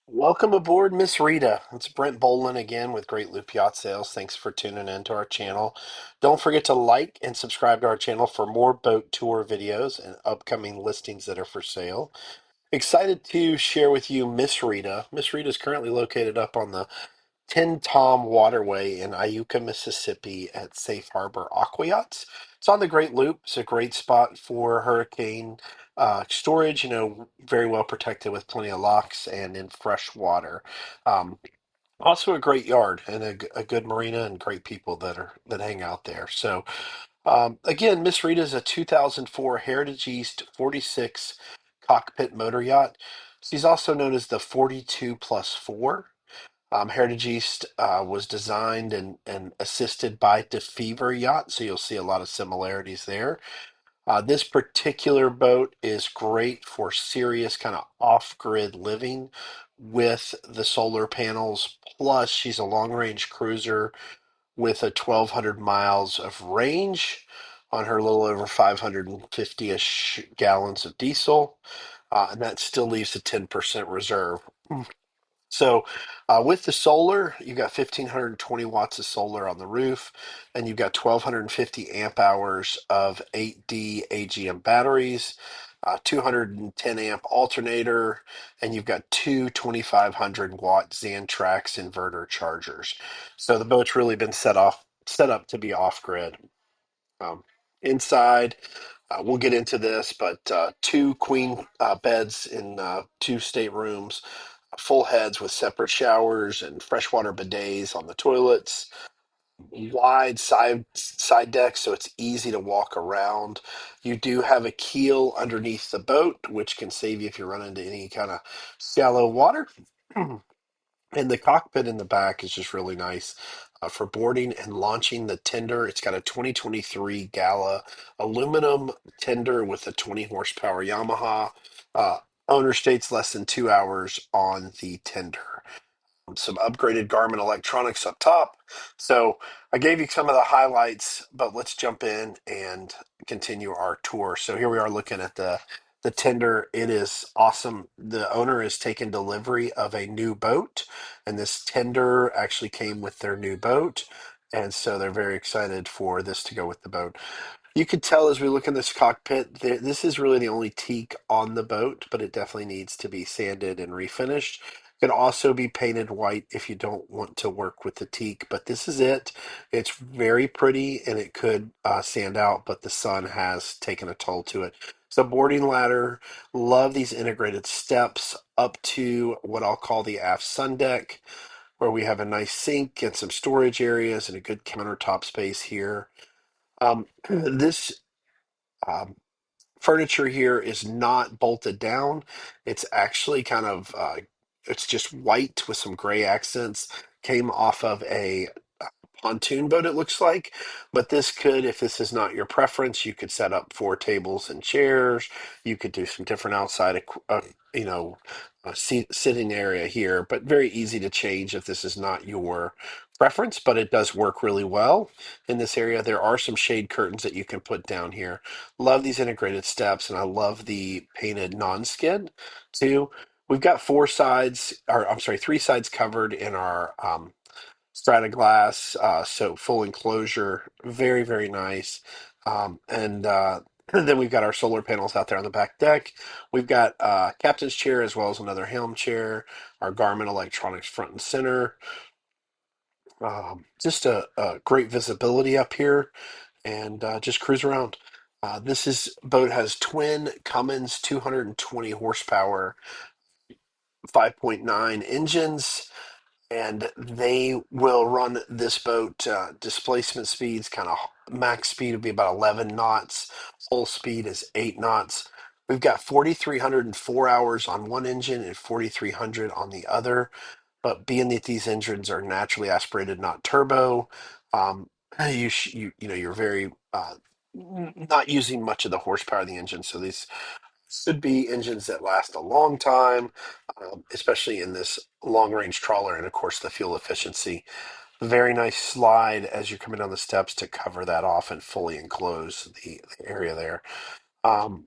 Welcome aboard, Miss Rita. It's Brent Bolin again with Great Loop Yacht Sales. Thanks for tuning in to our channel. Don't forget to like and subscribe to our channel for more boat tour videos and upcoming listings that are for sale. Excited to share with you Miss Rita. Miss Rita is currently located up on the Tin Tom Waterway in Iuka, Mississippi at Safe Harbor Aqua Yachts. It's on the Great Loop. It's a great spot for hurricane storage, very well protected with plenty of locks and in fresh water. Um, Also a great yard and a good marina and great people that hang out there. So again, Miss Rita is a 2004 Heritage East 46 cockpit motor yacht. She's also known as the 42 plus 4. Heritage East was designed and assisted by DeFever Yacht, so you'll see a lot of similarities there. This particular boat is great for serious kind of off-grid living with the solar panels. Plus, she's a long-range cruiser with a 1,200 miles of range on her little over 550-ish gallons of diesel, and that still leaves a 10% reserve. So, with the solar, you've got 1,520 watts of solar on the roof, and you've got 1,250 amp hours of 8D AGM batteries, 210 amp alternator, and you've got two 2,500 watt Xantrex inverter chargers. So the boat's really been set up to be off grid. Um, Inside, we'll get into this, but two queen beds in two staterooms, full heads with separate showers and freshwater bidets on the toilets, wide side deck so it's easy to walk around. You do have a keel underneath the boat, which can save you if you run into any kind of shallow water. And the cockpit in the back is just really nice for boarding and launching the tender. It's got a 2023 Gala aluminum tender with a 20 horsepower Yamaha. Uh, Owner states less than 2 hours on the tender. Some upgraded Garmin electronics up top. So I gave you some of the highlights, but let's jump in and continue our tour. So here we are looking at the tender. It is awesome. The owner has taken delivery of a new boat, and this tender actually came with their new boat. And so they're very excited for this to go with the boat. You could tell as we look in this cockpit, this is really the only teak on the boat, but it definitely needs to be sanded and refinished. It can also be painted white if you don't want to work with the teak, but this is it. It's very pretty and it could stand out, but the sun has taken a toll to it. So boarding ladder, love these integrated steps up to what I'll call the aft sun deck, where we have a nice sink and some storage areas and a good countertop space here. This um, furniture here is not bolted down. It's actually kind of it's just white with some gray accents. Came off of a pontoon boat, it looks like. But this could, if this is not your preference, you could set up four tables and chairs. You could do some different outside, you know, sitting area here, but very easy to change if this is not your preference. But it does work really well in this area. There are some shade curtains that you can put down here. Love these integrated steps, and I love the painted non-skid too. We've got four sides, or I'm sorry, three sides covered in our strata glass, so full enclosure, very, very nice. And then we've got our solar panels out there on the back deck. We've got captain's chair as well as another helm chair, our Garmin electronics front and center. Just a great visibility up here and just cruise around. This boat has twin Cummins 220 horsepower 5.9 engines, and they will run this boat displacement speeds kind of max speed would be about 11 knots, full speed is 8 knots. We've got 4,304 hours on one engine and 4,300 on the other, but being that these engines are naturally aspirated, not turbo, um, you're very not using much of the horsepower of the engine, so these should be engines that last a long time, especially in this long range trawler, and of course the fuel efficiency. Very nice slide as you're coming down the steps to cover that off and fully enclose the area there. Um,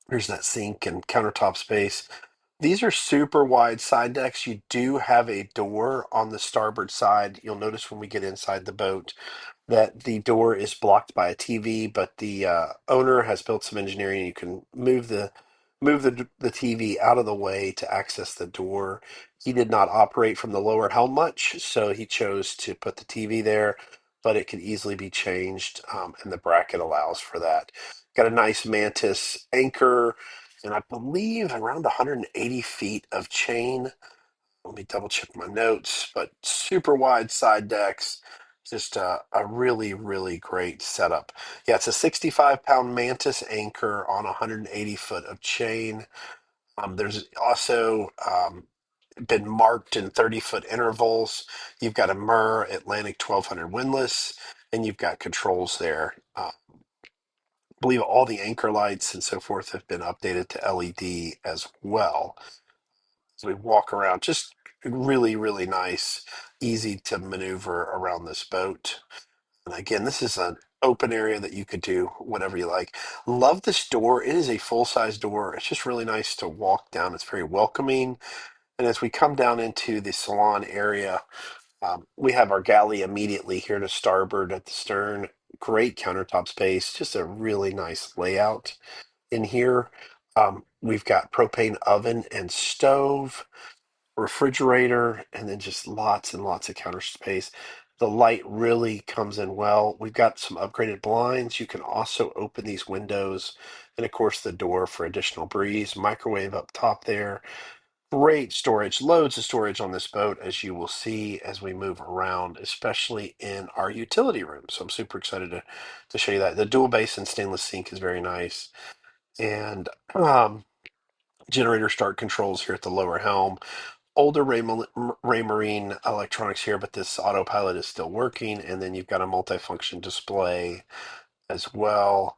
Here's that sink and countertop space. These are super wide side decks. You do have a door on the starboard side. You'll notice when we get inside the boat that the door is blocked by a TV, but the owner has built some engineering. You can move the TV out of the way to access the door. He did not operate from the lower helm much, so he chose to put the TV there, but it could easily be changed, and the bracket allows for that. Got a nice Mantus anchor, and I believe around 180 feet of chain. Let me double check my notes, but super wide side decks. Just a really, really great setup. Yeah, it's a 65-pound Mantis anchor on 180 foot of chain. There's also been marked in 30-foot intervals. You've got a Murr Atlantic 1200 windlass, and you've got controls there. I believe all the anchor lights and so forth have been updated to LED as well. As we walk around, just really, really nice, easy to maneuver around this boat. And again, this is an open area that you could do whatever you like. Love this door. It is a full-size door. It's just really nice to walk down. It's very welcoming. And as we come down into the salon area, we have our galley immediately here to starboard at the stern. Great countertop space. Just a really nice layout in here. We've got propane oven and stove, refrigerator, and then just lots and lots of counter space. The light really comes in well. We've got some upgraded blinds. You can also open these windows, and of course the door for additional breeze. Microwave up top there. Great storage, loads of storage on this boat, as you will see as we move around, especially in our utility room. So I'm super excited to show you that. The dual basin stainless sink is very nice. And generator start controls here at the lower helm. Older Raymarine electronics here, but this autopilot is still working. And then you've got a multifunction display as well.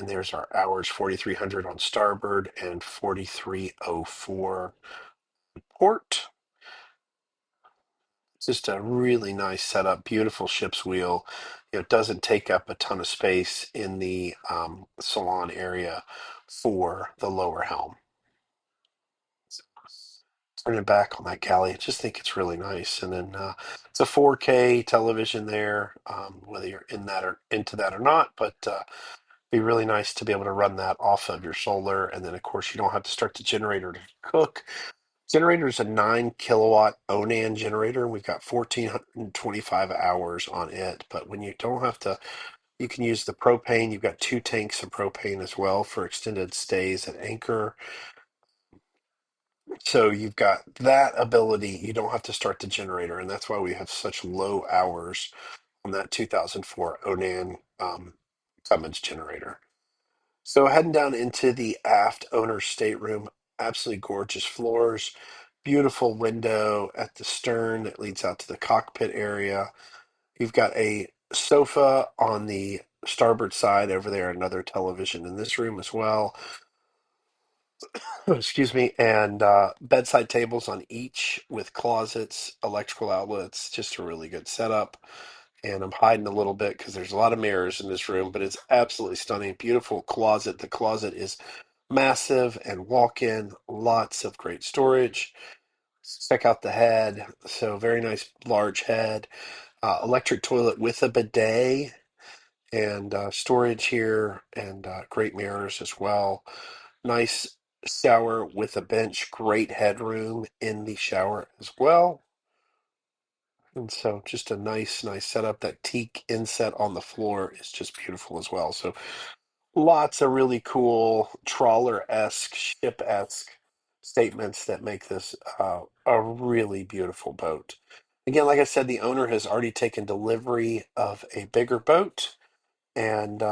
And there's our hours, 4300 on starboard and 4304 port. Just a really nice setup, beautiful ship's wheel. It doesn't take up a ton of space in the salon area for the lower helm. Turning back on that galley, I just think it's really nice. And then it's a 4K television there, whether you're in that or into that or not. But be really nice to be able to run that off of your solar. And then, of course, you don't have to start the generator to cook. Generator is a 9 kilowatt Onan generator. We've got 1,425 hours on it. But when you don't have to, you can use the propane. You've got 2 tanks of propane as well for extended stays at anchor. So you've got that ability. You don't have to start the generator, and that's why we have such low hours on that 2004 Onan Cummins generator. So heading down into the aft owner's stateroom, absolutely gorgeous floors, beautiful window at the stern that leads out to the cockpit area. You've got a sofa on the starboard side over there, another television in this room as well. Excuse me, and bedside tables on each with closets, electrical outlets, just a really good setup. And I'm hiding a little bit because there's a lot of mirrors in this room, but it's absolutely stunning. Beautiful closet. The closet is massive and walk-in, lots of great storage. Check out the head. So very nice large head. Electric toilet with a bidet and storage here and great mirrors as well. Nice shower with a bench, great headroom in the shower as well. And so just a nice, nice setup. That teak inset on the floor is just beautiful as well. So lots of really cool trawler-esque, ship-esque statements that make this a really beautiful boat. Again, like I said, the owner has already taken delivery of a bigger boat, and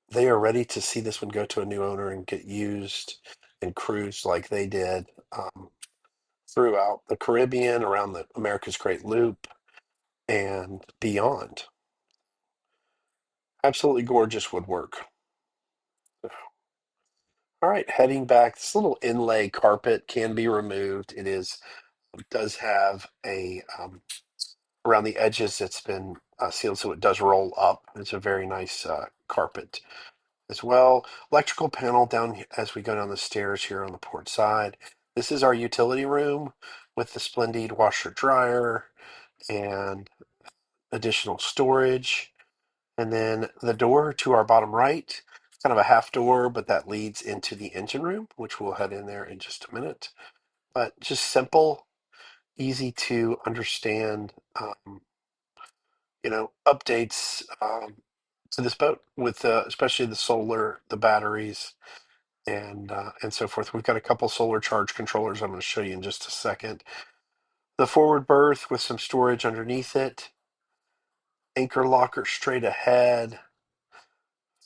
they are ready to see this one go to a new owner and get used and cruised like they did throughout the Caribbean, around the America's Great Loop, and beyond. Absolutely gorgeous woodwork. All right, heading back. This little inlay carpet can be removed. It does have a around the edges. It's been sealed so it does roll up. It's a very nice carpet. as well. Electrical panel down as we go down the stairs here on the port side. This is our utility room with the Splendid washer dryer and additional storage. And then the door to our bottom right, kind of a half door, but that leads into the engine room, which we'll head in there in just a minute. But just simple, easy to understand, updates to this boat with especially the solar, the batteries, and so forth. We've got a couple solar charge controllers I'm going to show you in just a second. The forward berth with some storage underneath it. Anchor locker straight ahead.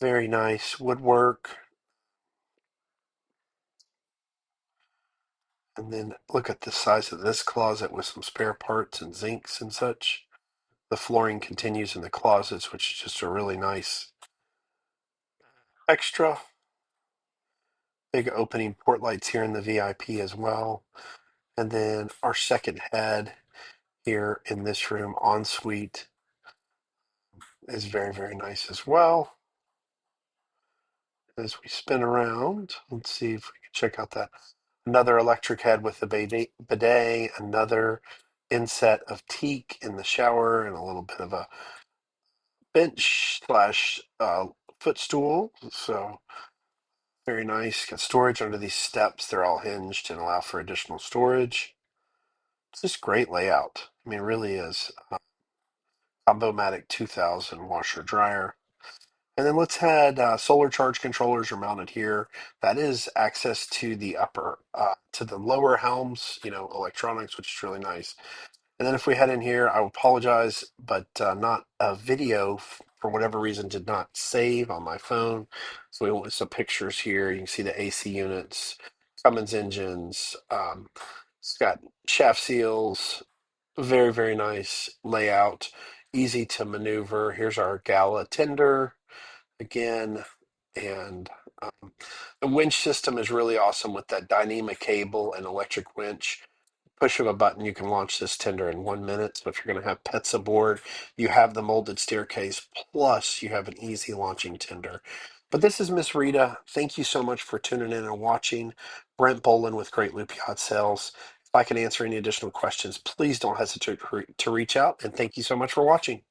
Very nice woodwork. And then look at the size of this closet with some spare parts and zincs and such. The flooring continues in the closets, which is just a really nice extra. Big opening port lights here in the VIP as well. And then our second head here in this room, ensuite, is very, very nice as well. As we spin around, let's see if we can check out that. Another electric head with the bidet, another inset of teak in the shower, and a little bit of a bench slash footstool. So very nice. Got storage under these steps. They're all hinged and allow for additional storage. It's just great layout. I mean, it really is. Combo-matic 2000 washer dryer. And then let's head, solar charge controllers are mounted here. That is access to the to the lower helms, electronics, which is really nice. And then if we head in here, I apologize, but not a video for whatever reason did not save on my phone. So we want some pictures here. You can see the AC units, Cummins engines. It's got shaft seals, very, very nice layout, easy to maneuver. Here's our gala tender again. And the winch system is really awesome with that dynamic cable and electric winch. Push of a button, you can launch this tender in 1 minute. So if you're going to have pets aboard, you have the molded staircase, plus you have an easy launching tender. But this is Miss Rita. Thank you so much for tuning in and watching. Brent Bolin with Great Loop Yacht Sales. If I can answer any additional questions, please don't hesitate to reach out. And thank you so much for watching.